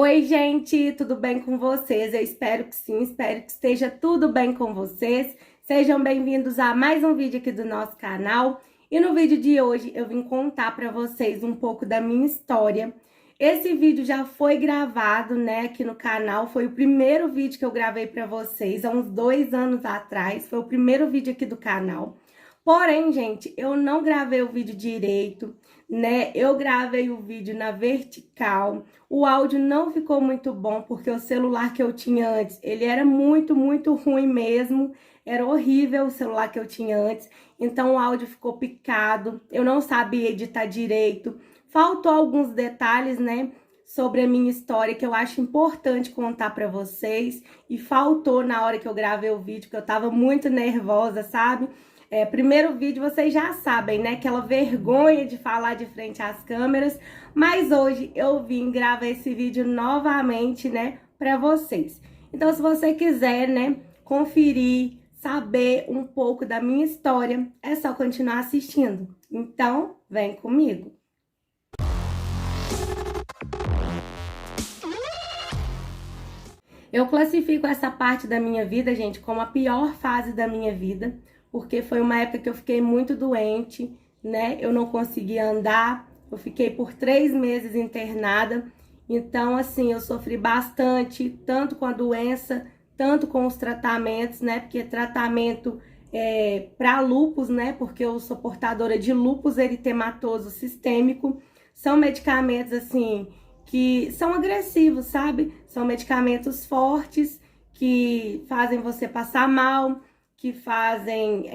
Oi, gente, tudo bem com vocês? Eu espero que sim, espero que esteja tudo bem com vocês. Sejam bem-vindos a mais um vídeo aqui do nosso canal. E no vídeo de hoje eu vim contar para vocês um pouco da minha história. Esse vídeo já foi gravado, né, aqui no canal. Foi o primeiro vídeo que eu gravei para vocês há uns 2 anos atrás. Foi o primeiro vídeo aqui do canal. Porém, gente, eu não gravei o vídeo direito, né? Eu gravei o vídeo na vertical. O áudio não ficou muito bom, porque o celular que eu tinha antes, ele era muito ruim mesmo. Era horrível o celular que eu tinha antes. Então, o áudio ficou picado. Eu não sabia editar direito. Faltou alguns detalhes, né? Sobre a minha história, que eu acho importante contar para vocês. E faltou na hora que eu gravei o vídeo, que eu tava muito nervosa, sabe? Primeiro vídeo, vocês já sabem, né? Aquela vergonha de falar de frente às câmeras. Mas hoje eu vim gravar esse vídeo novamente, né? Pra vocês. Então, se você quiser, né? Conferir, saber um pouco da minha história, é só continuar assistindo. Então, vem comigo. Eu classifico essa parte da minha vida, gente, como a pior fase da minha vida, porque foi uma época que eu fiquei muito doente, né? Eu não conseguia andar, eu fiquei por 3 meses internada. Então, assim, eu sofri bastante, tanto com a doença, tanto com os tratamentos, né? Porque tratamento para lúpus, né? Porque eu sou portadora de lúpus eritematoso sistêmico. São medicamentos, assim, que são agressivos, sabe? São medicamentos fortes que fazem você passar mal, que fazem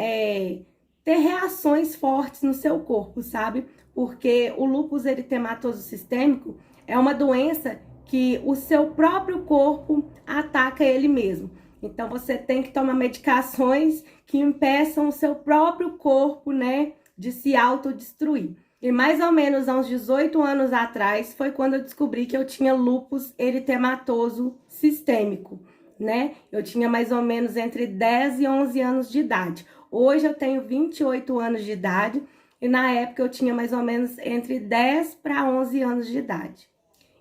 ter reações fortes no seu corpo, sabe? Porque o lúpus eritematoso sistêmico é uma doença que o seu próprio corpo ataca ele mesmo. Então você tem que tomar medicações que impeçam o seu próprio corpo, né, de se autodestruir. E mais ou menos há uns 18 anos atrás foi quando eu descobri que eu tinha lúpus eritematoso sistêmico, né? Eu tinha mais ou menos entre 10 e 11 anos de idade. Hoje eu tenho 28 anos de idade e na época eu tinha mais ou menos entre 10 para 11 anos de idade.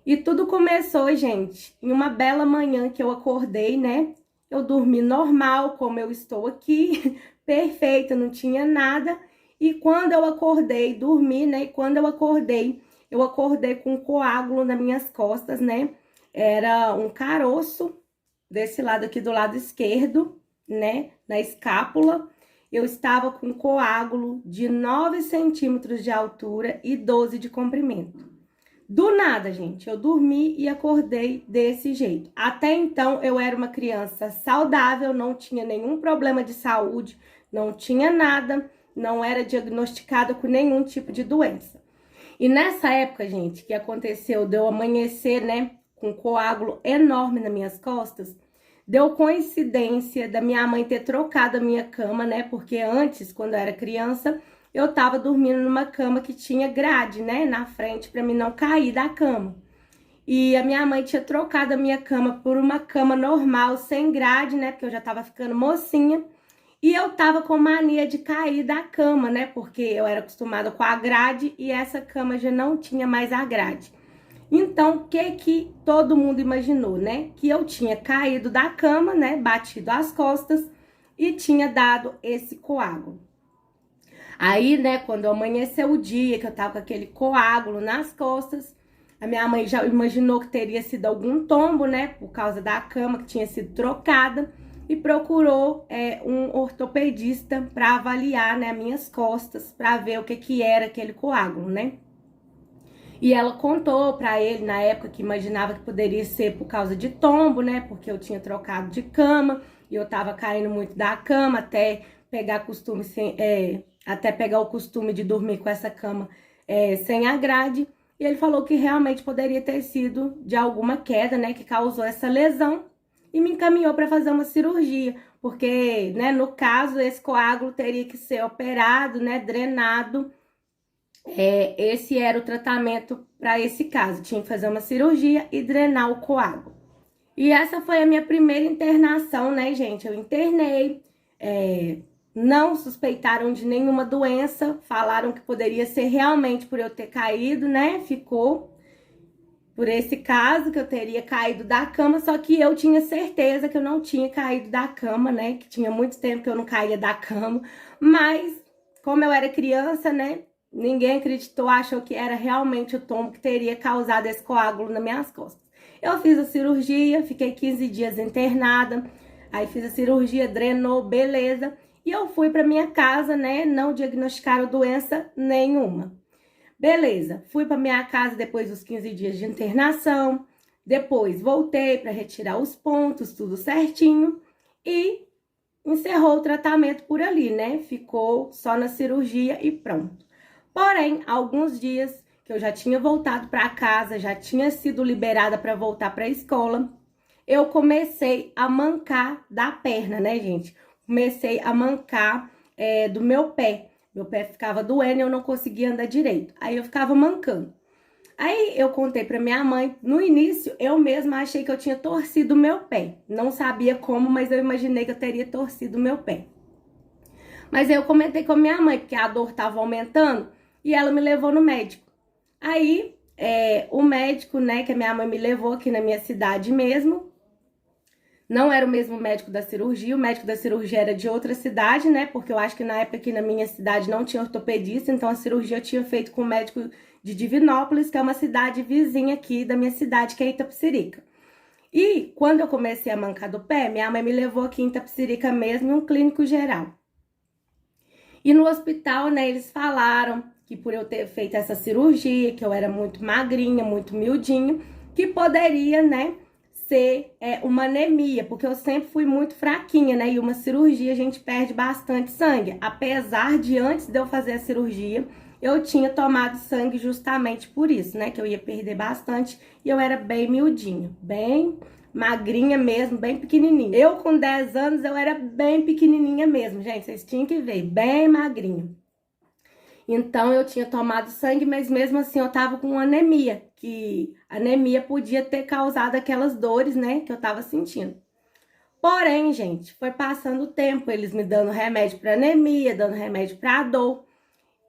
E tudo começou, gente, em uma bela manhã que eu acordei, né? Eu dormi normal, como eu estou aqui, perfeita, não tinha nada. E quando eu acordei, dormi, né? E quando eu acordei com um coágulo nas minhas costas, né? Era um caroço desse lado aqui do lado esquerdo, né? Na escápula. Eu estava com um coágulo de 9 centímetros de altura e 12 de comprimento. Do nada, gente, eu dormi e acordei desse jeito. Até então, eu era uma criança saudável, não tinha nenhum problema de saúde, não tinha nada, não era diagnosticada com nenhum tipo de doença. E nessa época, gente, que aconteceu de eu amanhecer, né, com um coágulo enorme nas minhas costas, deu coincidência da minha mãe ter trocado a minha cama, né, porque antes, quando eu era criança, eu tava dormindo numa cama que tinha grade, né, na frente, para mim não cair da cama. E a minha mãe tinha trocado a minha cama por uma cama normal, sem grade, né, porque eu já tava ficando mocinha. E eu tava com mania de cair da cama, né, porque eu era acostumada com a grade e essa cama já não tinha mais a grade. Então, o que todo mundo imaginou, né? Que eu tinha caído da cama, né, batido as costas e tinha dado esse coágulo. Aí, né, quando amanheceu o dia, que eu tava com aquele coágulo nas costas, a minha mãe já imaginou que teria sido algum tombo, né, por causa da cama que tinha sido trocada, e procurou um ortopedista para avaliar, né, as minhas costas, para ver o que era aquele coágulo, né. E ela contou para ele, na época, que imaginava que poderia ser por causa de tombo, né, porque eu tinha trocado de cama, e eu tava caindo muito da cama, até pegar o costume de dormir com essa cama sem a grade. E ele falou que realmente poderia ter sido de alguma queda, né, que causou essa lesão, e me encaminhou para fazer uma cirurgia, porque, né, no caso, esse coágulo teria que ser operado, né, drenado. Esse era o tratamento para esse caso, tinha que fazer uma cirurgia e drenar o coágulo. E essa foi a minha primeira internação, né, gente? Eu internei, não suspeitaram de nenhuma doença, falaram que poderia ser realmente por eu ter caído, né? Ficou. por esse caso, que eu teria caído da cama, só que eu tinha certeza que eu não tinha caído da cama, né? Que tinha muito tempo que eu não caía da cama, mas como eu era criança, né? Ninguém acreditou, achou que era realmente o tombo que teria causado esse coágulo nas minhas costas. Eu fiz a cirurgia, fiquei 15 dias internada, aí fiz a cirurgia, drenou, beleza, e eu fui para minha casa, né? Não diagnosticaram doença nenhuma. Beleza, fui para minha casa depois dos 15 dias de internação, depois voltei para retirar os pontos, tudo certinho, e encerrou o tratamento por ali, né? Ficou só na cirurgia e pronto. Porém, alguns dias que eu já tinha voltado para casa, já tinha sido liberada para voltar para a escola, eu comecei a mancar da perna, né, gente? Comecei a mancar do meu pé. Meu pé ficava doendo e eu não conseguia andar direito. Aí eu ficava mancando. Aí eu contei pra minha mãe. No início, eu mesma achei que eu tinha torcido o meu pé. Não sabia como, mas eu imaginei que eu teria torcido o meu pé. Mas aí eu comentei com a minha mãe, porque a dor tava aumentando, e ela me levou no médico. Aí, o médico, né, que a minha mãe me levou aqui na minha cidade mesmo, não era o mesmo médico da cirurgia, o médico da cirurgia era de outra cidade, né? Porque eu acho que na época aqui na minha cidade não tinha ortopedista, então a cirurgia eu tinha feito com o médico de Divinópolis, que é uma cidade vizinha aqui da minha cidade, que é Itapecerica. E quando eu comecei a mancar do pé, minha mãe me levou aqui em Itapecerica mesmo, em um clínico geral. E no hospital, né, eles falaram que por eu ter feito essa cirurgia, que eu era muito magrinha, muito miudinha, que poderia, né, ser uma anemia, porque eu sempre fui muito fraquinha, né? E uma cirurgia a gente perde bastante sangue. Apesar de antes de eu fazer a cirurgia, eu tinha tomado sangue justamente por isso, né? Que eu ia perder bastante e eu era bem miudinha, bem magrinha mesmo, bem pequenininha. Eu com 10 anos eu era bem pequenininha mesmo, gente, vocês tinham que ver, bem magrinha. Então, eu tinha tomado sangue, mas mesmo assim eu tava com anemia, que anemia podia ter causado aquelas dores, né, que eu tava sentindo. Porém, gente, foi passando o tempo, eles me dando remédio para anemia, dando remédio para dor.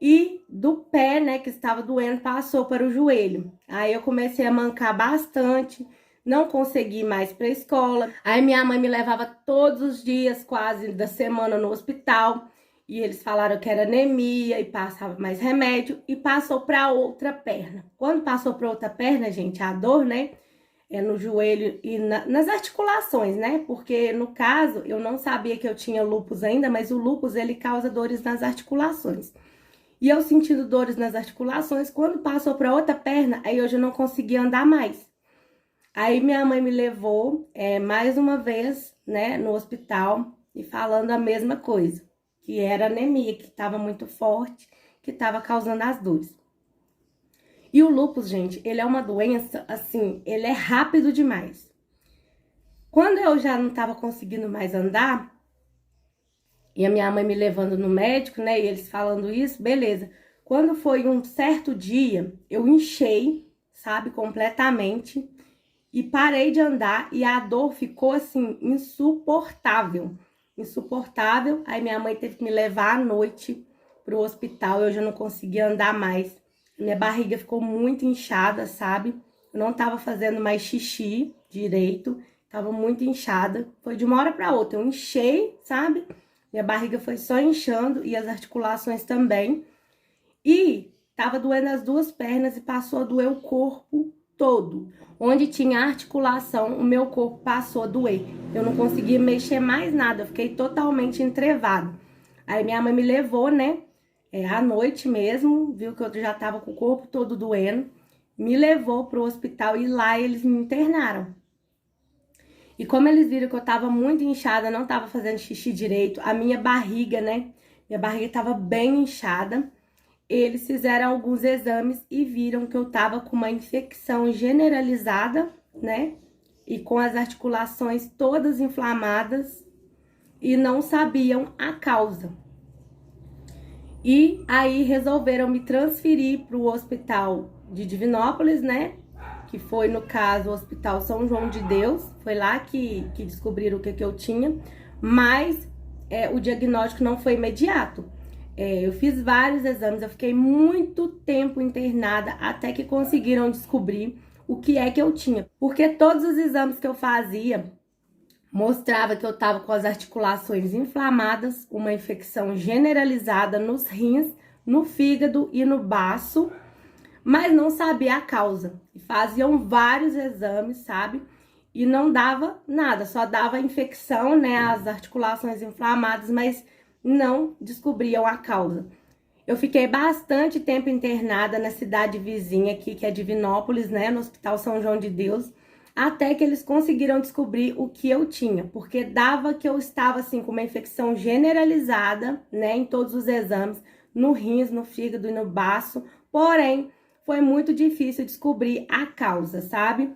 E do pé, né, que estava doendo, passou para o joelho. Aí eu comecei a mancar bastante, não consegui mais para a escola. Aí minha mãe me levava todos os dias, quase da semana, no hospital. E eles falaram que era anemia e passava mais remédio e passou para outra perna. Quando passou para outra perna, gente, a dor, né, é no joelho e nas articulações, né? Porque no caso, eu não sabia que eu tinha lúpus ainda, mas o lúpus ele causa dores nas articulações. E eu sentindo dores nas articulações, quando passou para outra perna, aí eu já não conseguia andar mais. Aí minha mãe me levou mais uma vez, né, no hospital e falando a mesma coisa, que era anemia, que estava muito forte, que estava causando as dores. E o lúpus, gente, ele é uma doença, assim, ele é rápido demais. Quando eu já não estava conseguindo mais andar, e a minha mãe me levando no médico, né, e eles falando isso, beleza. Quando foi um certo dia, eu inchei, sabe, completamente, e parei de andar, e a dor ficou, assim, insuportável. Insuportável, aí minha mãe teve que me levar à noite pro hospital, eu já não conseguia andar mais. Minha barriga ficou muito inchada, sabe? Eu não tava fazendo mais xixi direito, tava muito inchada. Foi de uma hora pra outra, eu inchei, sabe? Minha barriga foi só inchando e as articulações também. E tava doendo as duas pernas e passou a doer o corpo todo. Onde tinha articulação, o meu corpo passou a doer. Eu não conseguia mexer mais nada, eu fiquei totalmente entrevada. Aí minha mãe me levou, né, à noite mesmo, viu que eu já tava com o corpo todo doendo, me levou pro hospital e lá eles me internaram. E como eles viram que eu tava muito inchada, não tava fazendo xixi direito, a minha barriga, né, minha barriga tava bem inchada, eles fizeram alguns exames e viram que eu tava com uma infecção generalizada, né? E com as articulações todas inflamadas e não sabiam a causa. E aí resolveram me transferir para o hospital de Divinópolis, né? Que foi, no caso, o Hospital São João de Deus. Foi lá que descobriram o que eu tinha. Mas o diagnóstico não foi imediato. Eu fiz vários exames, eu fiquei muito tempo internada até que conseguiram descobrir o que é que eu tinha. Porque todos os exames que eu fazia mostrava que eu estava com as articulações inflamadas, uma infecção generalizada nos rins, no fígado e no baço, mas não sabia a causa. Faziam vários exames, sabe? E não dava nada, só dava infecção, né? As articulações inflamadas, mas não descobriam a causa. Eu fiquei bastante tempo internada na cidade vizinha aqui, que é Divinópolis, né? No Hospital São João de Deus, até que eles conseguiram descobrir o que eu tinha, porque dava que eu estava assim com uma infecção generalizada, né, em todos os exames, no rins, no fígado e no baço. Porém, foi muito difícil descobrir a causa, sabe?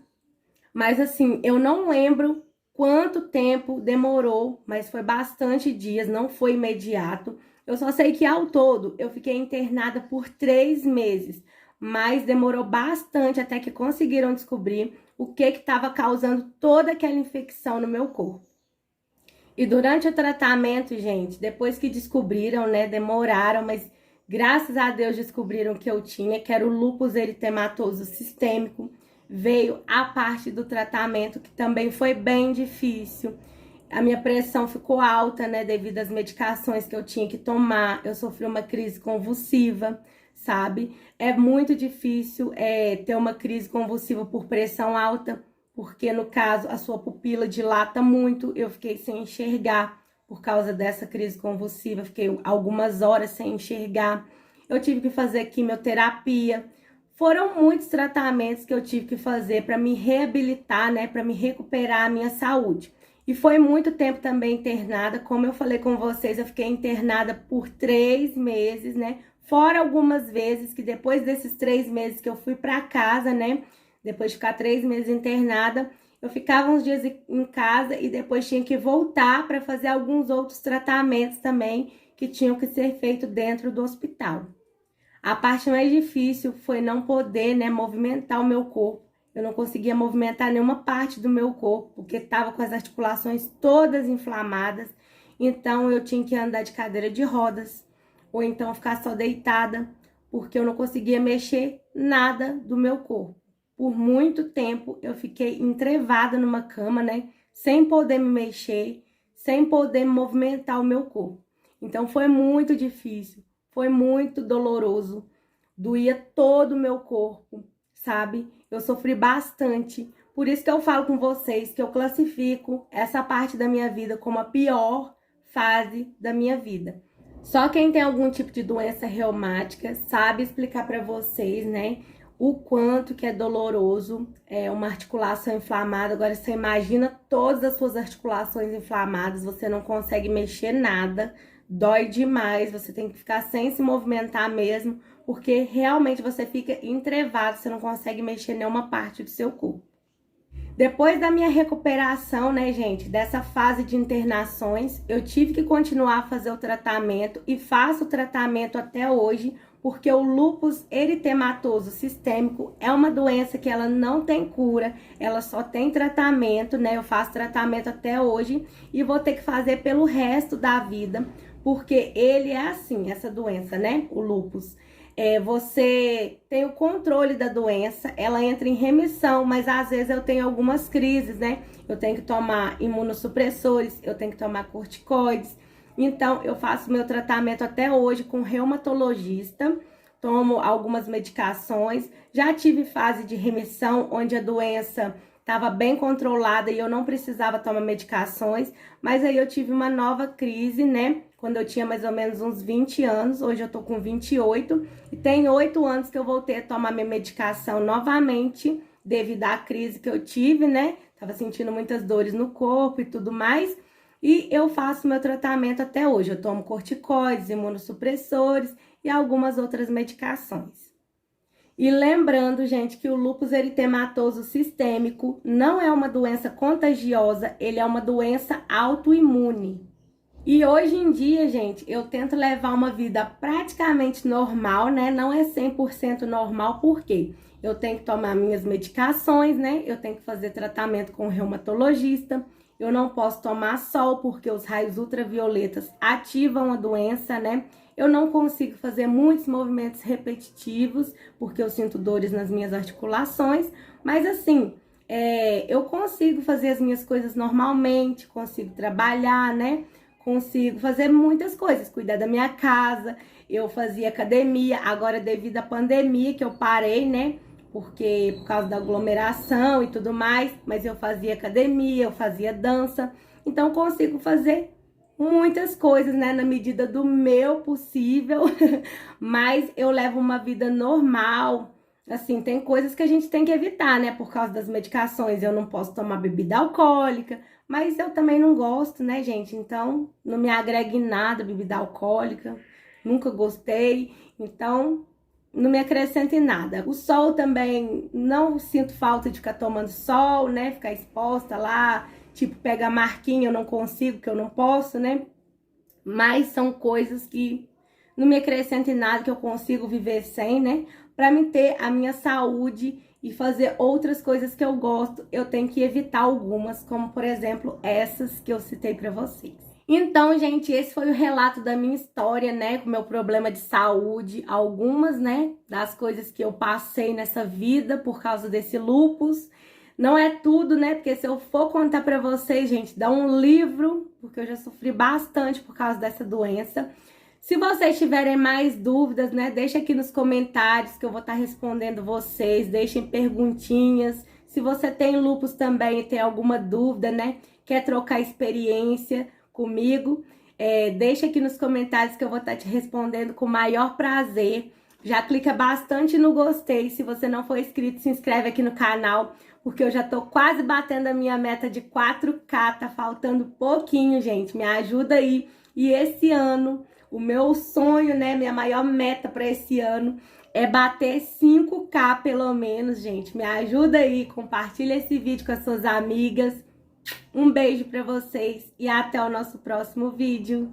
Mas assim, eu não lembro quanto tempo demorou, mas foi bastante dias, não foi imediato. Eu só sei que ao todo eu fiquei internada por 3 meses, mas demorou bastante até que conseguiram descobrir o que estava causando toda aquela infecção no meu corpo. E durante o tratamento, gente, depois que descobriram, né, demoraram, mas graças a Deus descobriram que eu tinha, que era o lúpus eritematoso sistêmico. Veio a parte do tratamento que também foi bem difícil. A minha pressão ficou alta, né, devido às medicações que eu tinha que tomar. Eu sofri uma crise convulsiva, sabe? É muito difícil ter uma crise convulsiva por pressão alta, porque no caso a sua pupila dilata muito. Eu fiquei sem enxergar por causa dessa crise convulsiva, fiquei algumas horas sem enxergar. Eu tive que fazer quimioterapia. Foram muitos tratamentos que eu tive que fazer para me reabilitar, né, para me recuperar a minha saúde. E foi muito tempo também internada, como eu falei com vocês, eu fiquei internada por 3 meses, né? Fora algumas vezes que depois desses 3 meses que eu fui para casa, né? Depois de ficar 3 meses internada, eu ficava uns dias em casa e depois tinha que voltar para fazer alguns outros tratamentos também que tinham que ser feitos dentro do hospital. A parte mais difícil foi não poder, né, movimentar o meu corpo. Eu não conseguia movimentar nenhuma parte do meu corpo, porque estava com as articulações todas inflamadas. Então, eu tinha que andar de cadeira de rodas, ou então ficar só deitada, porque eu não conseguia mexer nada do meu corpo. Por muito tempo, eu fiquei entrevada numa cama, né, sem poder me mexer, sem poder movimentar o meu corpo. Então, foi muito difícil, foi muito doloroso, doía todo o meu corpo, sabe? Eu sofri bastante. Por isso que eu falo com vocês que eu classifico essa parte da minha vida como a pior fase da minha vida. Só quem tem algum tipo de doença reumática sabe explicar para vocês, né, o quanto que é doloroso uma articulação inflamada. Agora você imagina todas as suas articulações inflamadas, você não consegue mexer nada, dói demais, você tem que ficar sem se movimentar mesmo, porque realmente você fica entrevado, você não consegue mexer nenhuma parte do seu corpo. Depois da minha recuperação, né, gente, dessa fase de internações, eu tive que continuar a fazer o tratamento e faço o tratamento até hoje, porque o lúpus eritematoso sistêmico é uma doença que ela não tem cura, ela só tem tratamento, né? Eu faço tratamento até hoje e vou ter que fazer pelo resto da vida, porque ele é assim, essa doença, né? O lúpus. Você tem o controle da doença, ela entra em remissão, mas às vezes eu tenho algumas crises, né? Eu tenho que tomar imunossupressores, eu tenho que tomar corticoides. Então, eu faço meu tratamento até hoje com reumatologista, tomo algumas medicações. Já tive fase de remissão, onde a doença estava bem controlada e eu não precisava tomar medicações, mas aí eu tive uma nova crise, né? Quando eu tinha mais ou menos uns 20 anos, hoje eu tô com 28, e tem 8 anos que eu voltei a tomar minha medicação novamente, devido à crise que eu tive, né? Tava sentindo muitas dores no corpo e tudo mais, e eu faço meu tratamento até hoje. Eu tomo corticoides, imunossupressores e algumas outras medicações. E lembrando, gente, que o lúpus eritematoso sistêmico não é uma doença contagiosa, ele é uma doença autoimune. E hoje em dia, gente, eu tento levar uma vida praticamente normal, né? Não é 100% normal, porque eu tenho que tomar minhas medicações, né? Eu tenho que fazer tratamento com o reumatologista. Eu não posso tomar sol, porque os raios ultravioletas ativam a doença, né? Eu não consigo fazer muitos movimentos repetitivos, porque eu sinto dores nas minhas articulações. Mas assim, eu consigo fazer as minhas coisas normalmente, consigo trabalhar, né? Consigo fazer muitas coisas, cuidar da minha casa. Eu fazia academia, agora devido à pandemia que eu parei, né? Porque por causa da aglomeração e tudo mais, mas eu fazia academia, eu fazia dança. Então consigo fazer muitas coisas, né, na medida do meu possível, mas eu levo uma vida normal. Assim, tem coisas que a gente tem que evitar, né, por causa das medicações. Eu não posso tomar bebida alcoólica, mas eu também não gosto, né, gente? Então, não me agrega em nada bebida alcoólica. Nunca gostei, então não me acrescenta em nada. O sol também, não sinto falta de ficar tomando sol, né? Ficar exposta lá, tipo, pega marquinha, eu não consigo, que eu não posso, né? Mas são coisas que não me acrescentam em nada, que eu consigo viver sem, né? Para me ter a minha saúde e fazer outras coisas que eu gosto, eu tenho que evitar algumas, como por exemplo, essas que eu citei para vocês. Então, gente, esse foi o relato da minha história, né, com meu problema de saúde, algumas, né, das coisas que eu passei nessa vida por causa desse lúpus. Não é tudo, né, porque se eu for contar pra vocês, gente, dá um livro, porque eu já sofri bastante por causa dessa doença. Se vocês tiverem mais dúvidas, né, deixa aqui nos comentários que eu vou estar respondendo vocês, deixem perguntinhas. Se você tem lúpus também e tem alguma dúvida, né, quer trocar experiência comigo, deixa aqui nos comentários que eu vou estar te respondendo com o maior prazer. Já clica bastante no gostei. Se você não for inscrito, se inscreve aqui no canal, porque eu já tô quase batendo a minha meta de 4K, tá faltando pouquinho, gente. Me ajuda aí. E esse ano, o meu sonho, né, minha maior meta para esse ano é bater 5K pelo menos, gente. Me ajuda aí, compartilha esse vídeo com as suas amigas. Um beijo para vocês e até o nosso próximo vídeo.